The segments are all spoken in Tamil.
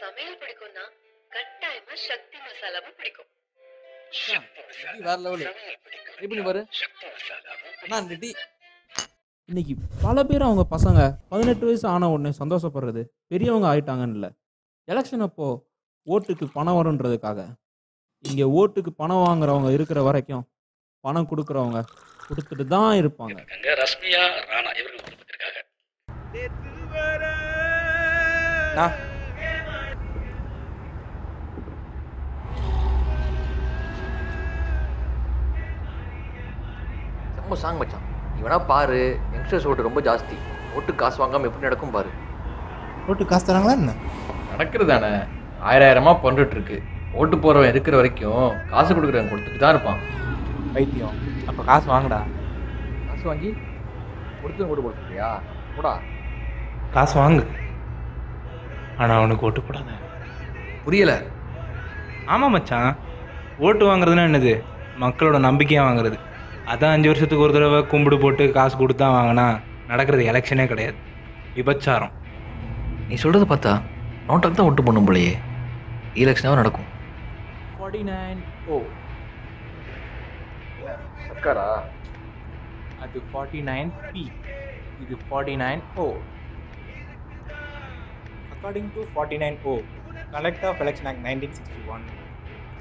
சமையல் பிடிக்கும்னா கட்டாயமா சக்தி மசாலாவும் பிடிக்கும். வேற லெவலு. ட்ரை பண்ணி பாரு. இன்னைக்கு பல பேர் அவங்க பசங்க 18 வயசு ஆன உடனே சந்தோஷப்படுறது பெரியவங்க ஆயிட்டாங்கன்னு இல்லை. எலெக்ஷன் அப்போ ஓட்டுக்கு பணம் வரும்ன்றதுக்காக. இங்கே ஓட்டுக்கு பணம் வாங்குறவங்க இருக்கிற வரைக்கும் பணம் கொடுக்குறவங்க கொடுத்துட்டு தான் இருப்பாங்க. ரஷ்மியா ராணா இவர்கள் கொடுத்துருக்காங்க. செம்ம சாங் மச்சான். இவனா பாரு, யங்ஸ்டர்ஸ் ஓட்டு ரொம்ப ஜாஸ்தி. ஓட்டு காசு வாங்காமல் எப்படி நடக்கும் பாரு. ஓட்டு காசு தராங்களா என்ன? நடக்கிறது தானே, ஆயிரமா பண்ணிட்டு இருக்கு. ஓட்டு போகிறவன் இருக்கிற வரைக்கும் காசு கொடுக்குறவன் கொடுத்துட்டு தான் இருப்பான். பைத்தியம். அப்போ காசு வாங்கடா. காசு வாங்கி கொடுத்து ஓட்டு போட சொல்றியா? போடா. காசு வாங்கு, ஆனால் அவனுக்கு ஓட்டு போடாத. புரியலை. ஆமாம் மச்சான், ஓட்டு வாங்குறதுன்னா என்னது? மக்களோட நம்பிக்கையாக வாங்குறது. அதான் 5 வருஷத்துக்கு ஒரு தடவை கும்பிடு போட்டு காசு கொடுத்தா வாங்கினா நடக்கிறது எலெக்ஷனே கிடையாது, விபச்சாரம். நீ சொல்கிறத பார்த்தா நோட்டாக்கு தான் ஓட்டு பண்ணும் போலையே. எலெக்ஷனாக நடக்கும். 49O. சர்க்காரா? அது 49P. இது 49O. According to 49O, collect of election act 1961,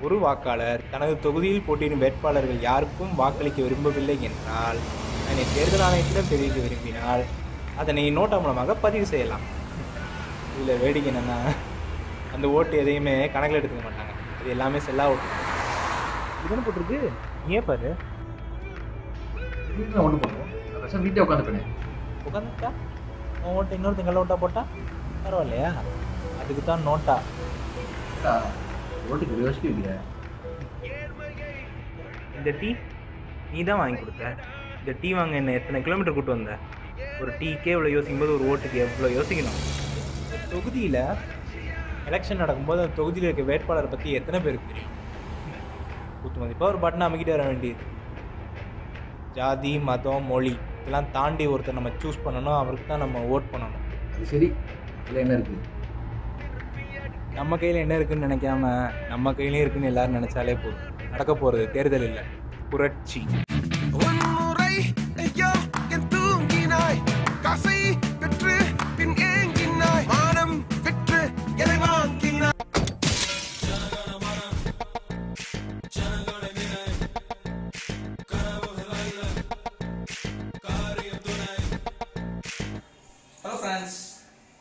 ஒரு வாக்காளர் தனது தொகுதியில் போட்டியிடும் வேட்பாளர்கள் யாருக்கும் வாக்களிக்க விரும்பவில்லை என்றால் அதனை தேர்தல் ஆணையத்திடம் தெரிவிக்க விரும்பினால் அதனை நோட்டா மூலமாக பதிவு செய்யலாம். இதில் வேடிக்கை என்னென்னா, அந்த ஓட்டு எதையுமே கணக்கில் எடுத்துக்க மாட்டாங்க. இது எல்லாமே செல்லா ஓட்டு. இதுன்னு போட்டிருக்கு, ஏன் பாரு. வீட்டில் ஓட்டு பண்ணுவோம். வீட்டே உட்காந்துப்பேன். உட்காந்துட்டா உன் ஓட்டு இன்னொருத்தங்க ஓட்டா போட்டால் பரவாயில்லையா? அதுக்கு தான் நோட்டா. ஓட்டுக்கு யோசிக்க வைக்கிற. இந்த டீ நீ தான் வாங்கி கொடுத்த. இந்த டீ வாங்க என்ன எத்தனை கிலோமீட்டர் கூட்டு வந்த? ஒரு டீக்கே இவ்வளோ யோசிக்கும் போது ஒரு ஓட்டுக்கு எவ்வளோ யோசிக்கணும்? தொகுதியில் எலெக்ஷன் நடக்கும்போது அந்த தொகுதியில் இருக்க வேட்பாளரை பற்றி எத்தனை பேருக்கு தெரியும்? குத்து மதிப்பாக ஒரு பட்டனை அமைக்கிட்டு வர வேண்டியது. ஜாதி, மதம், மொழி இதெல்லாம் தாண்டி ஒருத்தர் நம்ம சூஸ் பண்ணணும், அவருக்கு தான் நம்ம ஓட் பண்ணணும். அது சரி, இதில் என்ன இருக்குது? நம்ம கையில் என்ன இருக்குதுன்னு நினைக்காம நம்ம கையிலையும் இருக்குன்னு எல்லாரும் நினச்சாலே போதும். நடக்க போகிறது தேர்தல் இல்லை, புரட்சி. ஹலோ ஃப்ரெண்ட்ஸ்,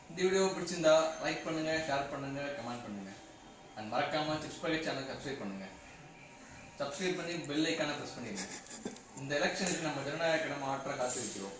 இந்த வீடியோ பிடிச்சிருந்தா லைக் பண்ணுங்கள், ஷேர் பண்ணுங்கள், கமெண்ட் பண்ணுங்கள். அண்ட் மறக்காமல் சிப்ஸ் பாக்கெட் சேனல் சப்ஸ்கிரைப் பண்ணுங்கள். சப்ஸ்கிரைப் பண்ணி பெல் ஐக்கானை ப்ரெஸ் பண்ணிடுங்க. இந்த எலெக்ஷனுக்கு நம்ம ஜனநாயக கடமை ஆற்ற காத்திருக்கிறோம்.